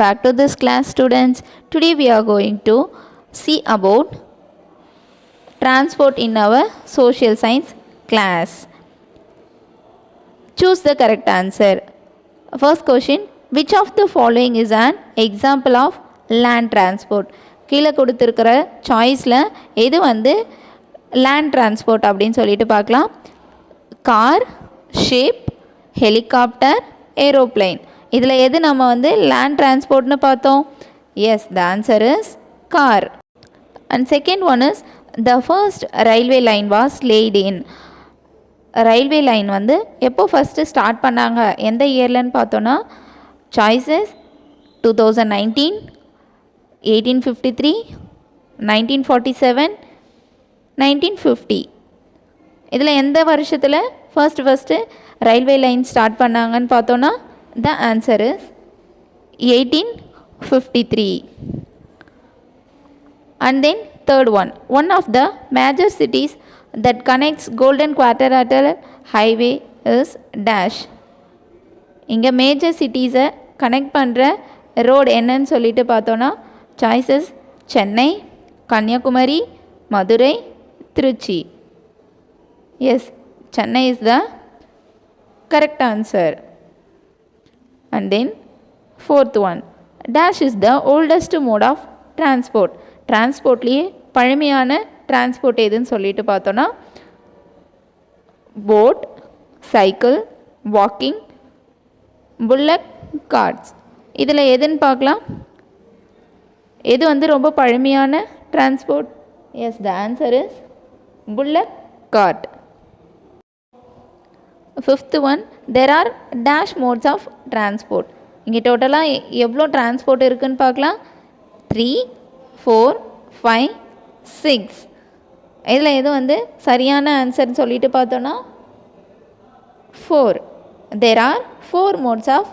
Back to this class, students. Today we are going to see about transport in our social science class. Choose the correct answer. First question, which of the following is an example of land transport? கீழே கொடுத்துருக்கிற சாய்ஸில் எது வந்து land transport அப்படின்னு சொல்லிட்டு பார்க்கலாம். Car, ship, helicopter, aeroplane. இதில் எது நம்ம வந்து லேண்ட் டிரான்ஸ்போர்ட்னு பார்த்தோம்? Yes, the answer is car. And second one is the first railway line was laid in. Railway line வந்து எப்போ ஃபஸ்ட்டு ஸ்டார்ட் பண்ணாங்க, எந்த இயர்லன்னு பார்த்தோன்னா சாய்ஸஸ் 2019, 1853, 1947, 1950. இதில் எந்த வருஷத்தில் ஃபர்ஸ்ட்டு ரயில்வே லைன் ஸ்டார்ட் பண்ணாங்கன்னு பார்த்தோன்னா the answer is 1853. And then third one of the major cities that connects Golden Quadrilateral highway is dash. இங்கே மேஜர் சிட்டிஸை கனெக்ட் பண்ணுற ரோடு என்னன்னு சொல்லிட்டு பார்த்தோன்னா choices Chennai, Kanyakumari, Madurai, Tiruchi. Yes, Chennai is the correct answer. And then fourth one, dash is the oldest mode of transport. டிரான்ஸ்போர்ட்லேயே பழமையான transport எதுன்னு சொல்லிட்டு பார்த்தோன்னா boat, cycle, walking, bullock, carts. இதில் எதுன்னு பார்க்கலாம். எது வந்து ரொம்ப பழமையான டிரான்ஸ்போர்ட்? Yes, the answer is bullock cart. Fifth one, there are dash modes of transport. இங்கே டோட்டலாக எவ்வளோ டிரான்ஸ்போர்ட் இருக்குதுன்னு பார்க்கலாம். 3, 4, 5, 6. இதில் எது வந்து சரியான ஆன்சர்னு சொல்லிட்டு பார்த்தோன்னா 4. There are 4 modes of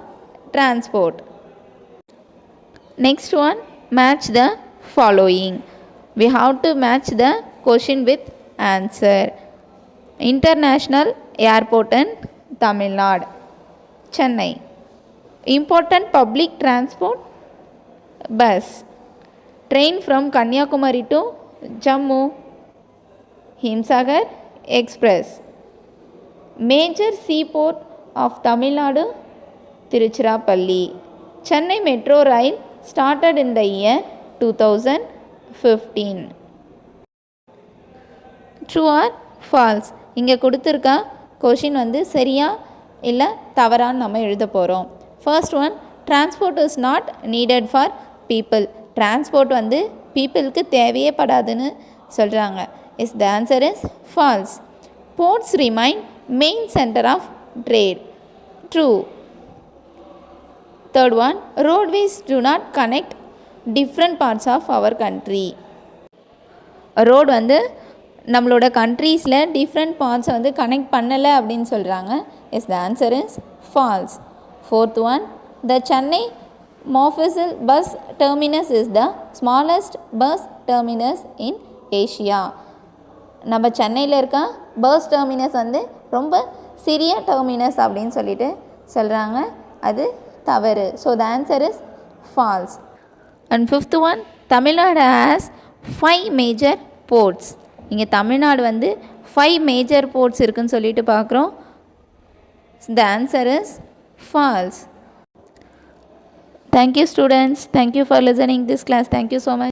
transport. Next one, match the following. We have to match the question with answer. International airport in Tamil Nadu, Chennai. Important public transport, bus. Train from Kanyakumari to Jammu, Himsagar Express. Major seaport of Tamil Nadu, Tiruchirappalli. Chennai Metro Rail started in the year 2015. True or false? இங்கே கொடுத்துருக்க question வந்து சரியா இல்லை தவறான்னு நம்ம எழுத போகிறோம். First one, transport is not needed for people. Transport வந்து பீப்புளுக்கு தேவையே படாதுன்னு சொல்கிறாங்க. Is the answer is false. Ports remain main centre of trade. True. Third one, roadways do not connect different parts of our country. Road வந்து நம்மளோட கண்ட்ரீஸில் different பார்ட்ஸை வந்து connect பண்ணலை அப்படின்னு சொல்கிறாங்க. Yes, the answer is false. Fourth one, the Chennai mofussil bus terminus is the smallest bus terminus in Asia. நம்ம சென்னையில் இருக்க பஸ் டெர்மினஸ் வந்து ரொம்ப சிறிய டெர்மினஸ் அப்படின்னு சொல்லிட்டு சொல்கிறாங்க. அது தவறு. So the answer is false. And fifth one, Tamil Nadu has 5 major ports. இங்கே தமிழ்நாடு வந்து 5 மேஜர் போர்ட்ஸ் இருக்குதுன்னு சொல்லிட்டு பார்க்குறோம். The answer is false. Thank you students. Thank you for listening this class. Thank you so much.